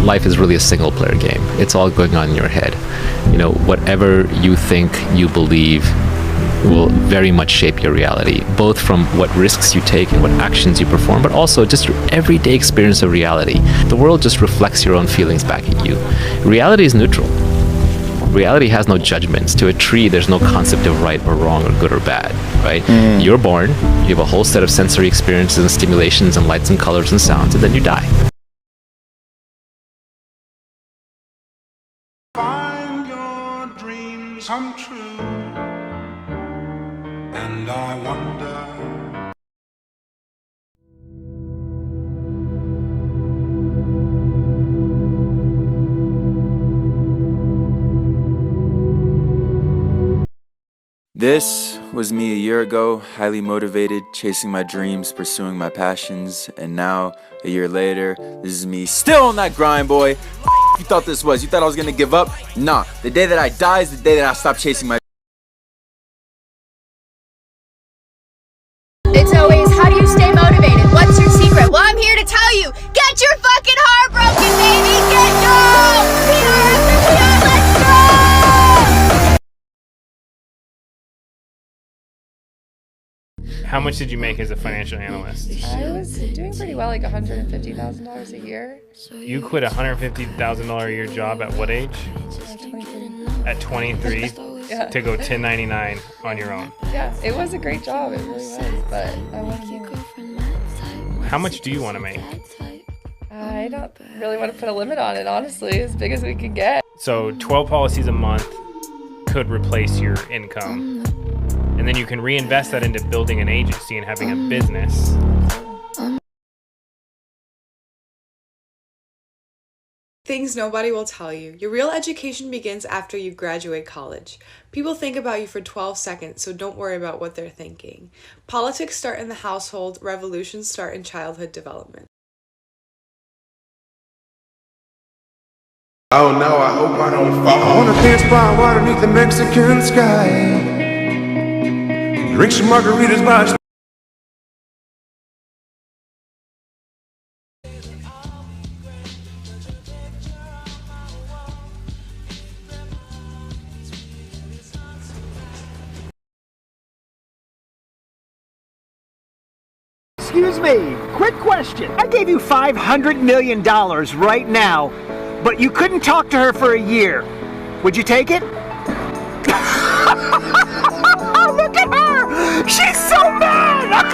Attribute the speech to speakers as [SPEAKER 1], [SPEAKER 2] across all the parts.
[SPEAKER 1] life is really a single player game. It's all going on in your head. Whatever you think, you believe will very much shape your reality, both from what risks you take and what actions you perform, but also just your everyday experience of reality. The world just reflects your own feelings back at you. Reality is neutral. Reality has no judgments. To a tree, there's no concept of right or wrong or good or bad, right? You're born, you have a whole set of sensory experiences and stimulations and lights and colors and sounds, and then you die.
[SPEAKER 2] Find your dreams come true, and I wonder.
[SPEAKER 3] This was me a year ago, highly motivated, chasing my dreams, pursuing my passions, and now, a year later, this is me still on that grind, boy. You thought this was? You thought I was gonna give up? Nah, the day that I die is the day that I stop chasing my.
[SPEAKER 4] It's always, how do you stay motivated? What's your secret? Well, I'm here to tell you, get your fucking heart broken, baby! Get go! We are after we are, let's go!
[SPEAKER 5] How much did you make as a financial analyst?
[SPEAKER 6] I was doing pretty well, like $150,000 a year.
[SPEAKER 5] You quit a $150,000 a year job at what age?
[SPEAKER 6] 23.
[SPEAKER 5] At 23
[SPEAKER 6] Yeah.
[SPEAKER 5] to go 1099 on your own.
[SPEAKER 6] Yeah, it was a great job, it really was, but I wanted more.
[SPEAKER 5] How much do you want to make?
[SPEAKER 6] I don't really want to put a limit on it, honestly, as big as we could get.
[SPEAKER 5] So 12 policies a month could replace your income. And then you can reinvest that into building an agency and having a business.
[SPEAKER 7] Things nobody will tell you. Your real education begins after you graduate college. People think about you for 12 seconds, so don't worry about what they're thinking. Politics start in the household, revolutions start in childhood development.
[SPEAKER 2] Oh no, I hope I don't fall. I wanna dance by water beneath the Mexican sky. Drink some margaritas by.
[SPEAKER 8] Excuse me, quick question. I gave you $500 million right now, but you couldn't talk to her for a year. Would you take it? Look at her! She's so mad!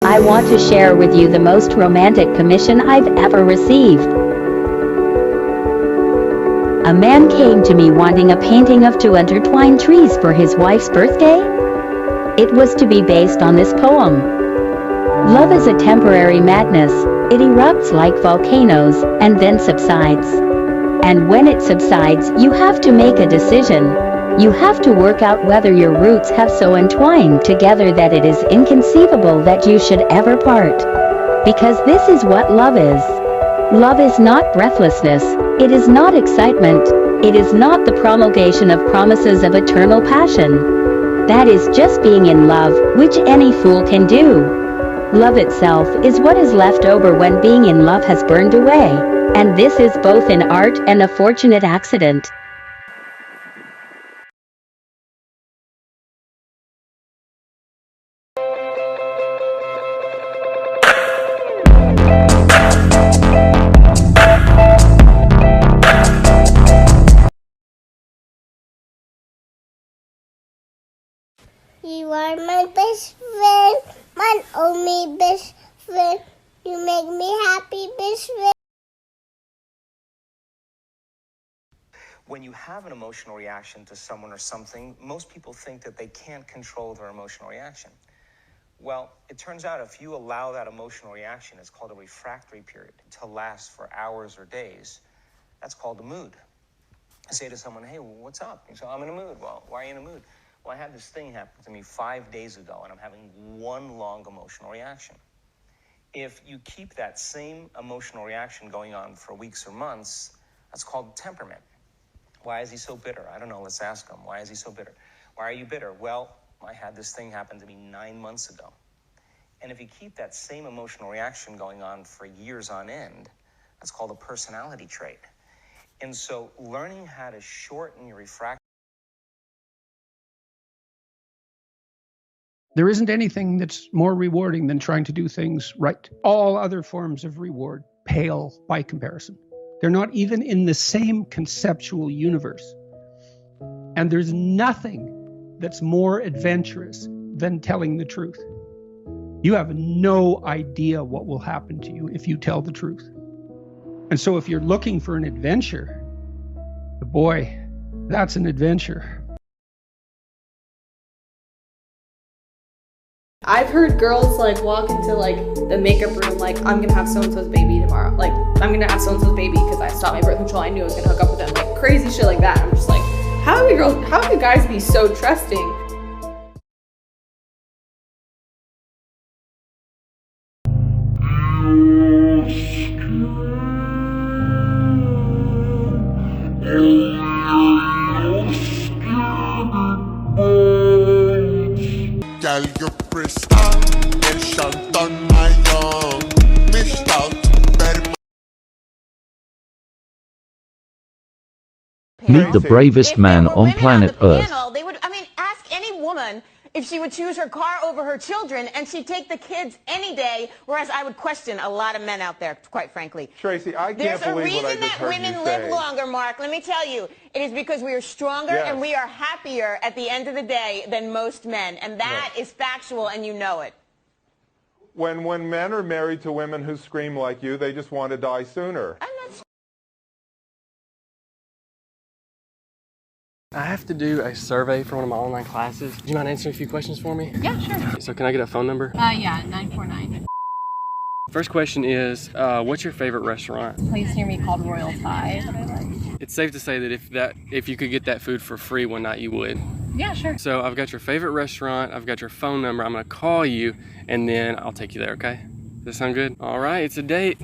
[SPEAKER 9] I want to share with you the most romantic commission I've ever received. A man came to me wanting a painting of two intertwined trees for his wife's birthday. It was to be based on this poem. Love is a temporary madness. It erupts like volcanoes and then subsides. And when it subsides, you have to make a decision. You have to work out whether your roots have so entwined together that it is inconceivable that you should ever part. Because this is what love is. Love is not breathlessness. It is not excitement. It is not the promulgation of promises of eternal passion. That is just being in love, which any fool can do. Love itself is what is left over when being in love has burned away. And this is both an art and a fortunate accident.
[SPEAKER 10] You are my best friend, my only best friend. You make me happy, best friend.
[SPEAKER 11] When you have an emotional reaction to someone or something, most people think that they can't control their emotional reaction. Well, it turns out if you allow that emotional reaction, it's called a refractory period, to last for hours or days, that's called a mood. I say to someone, hey, what's up? You say, I'm in a mood. Well, why are you in a mood? Well, I had this thing happen to me 5 days ago, and I'm having one long emotional reaction. If you keep that same emotional reaction going on for weeks or months, that's called temperament. Why is he so bitter? I don't know. Let's ask him. Why is he so bitter? Why are you bitter? Well, I had this thing happen to me 9 months ago. And if you keep that same emotional reaction going on for years on end, that's called a personality trait. And so learning how to shorten your refraction.
[SPEAKER 12] There isn't anything that's more rewarding than trying to do things right. All other forms of reward pale by comparison. They're not even in the same conceptual universe. And there's nothing that's more adventurous than telling the truth. You have no idea what will happen to you if you tell the truth. And so if you're looking for an adventure, boy, that's an adventure.
[SPEAKER 6] I've heard girls like walk into like the makeup room like, I'm gonna have so-and-so's baby tomorrow. Like, I'm gonna have so-and-so's baby because I stopped my birth control. I knew I was gonna hook up with them. Like crazy shit like that. I'm just like, how do you guys be so trusting?
[SPEAKER 2] Girl, you crystal, el Shanton Mayon, missed out, very
[SPEAKER 13] Meet the bravest man on planet Earth.
[SPEAKER 14] They would, ask any woman if she would choose her car over her children, and she'd take the kids any day, whereas I would question a lot of men out there, quite frankly.
[SPEAKER 15] Tracy, I can't believe what I just heard you say.
[SPEAKER 14] There's a reason that women live longer, Mark. Let me tell you. It is because we are stronger and we are happier at the end of the day than most men, and that is factual, and you know it.
[SPEAKER 15] When men are married to women who scream like you, they just want to die sooner.
[SPEAKER 16] I have to do a survey for one of my online classes. Do you mind answering a few questions for me?
[SPEAKER 17] Yeah, sure.
[SPEAKER 16] So can I get a phone number?
[SPEAKER 17] Yeah, 949.
[SPEAKER 16] First question is, what's your favorite restaurant?
[SPEAKER 17] A place near me called Royal Thai that I like.
[SPEAKER 16] It's safe to say that if you could get that food for free one night, you would.
[SPEAKER 17] Yeah, sure.
[SPEAKER 16] So I've got your favorite restaurant, I've got your phone number, I'm gonna call you, and then I'll take you there, okay? Does that sound good? All right, it's a date.